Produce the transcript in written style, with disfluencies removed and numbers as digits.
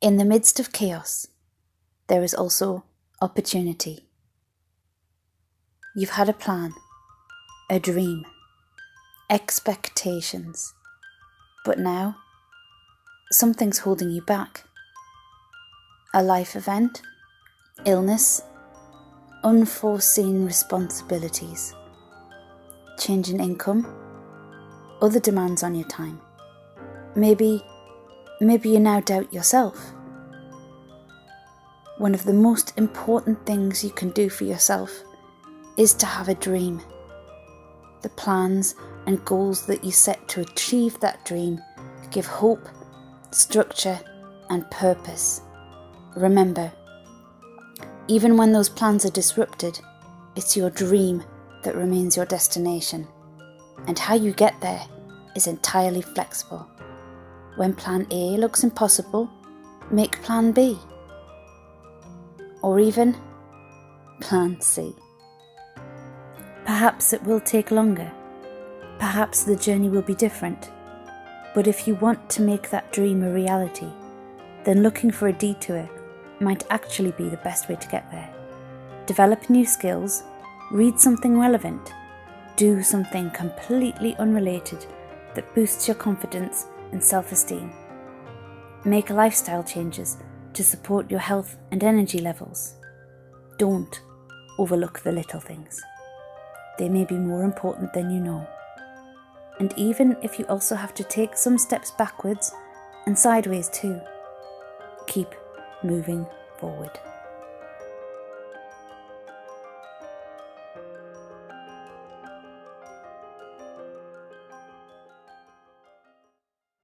In the midst of chaos, there is also opportunity. You've had a plan, a dream, expectations, but now something's holding you back. A life event, illness, unforeseen responsibilities, change in income, other demands on your time. Maybe you now doubt yourself. One of the most important things you can do for yourself is to have a dream. The plans and goals that you set to achieve that dream give hope, structure, and purpose. Remember, even when those plans are disrupted, it's your dream that remains your destination, and how you get there is entirely flexible. When plan A looks impossible, make plan B, or even plan C. Perhaps it will take longer, perhaps the journey will be different, but if you want to make that dream a reality, then looking for a detour might actually be the best way to get there. Develop new skills, read something relevant, do something completely unrelated that boosts your confidence and self-esteem. Make lifestyle changes to support your health and energy levels. Don't overlook the little things. They may be more important than you know. And even if you also have to take some steps backwards and sideways too, keep moving forward.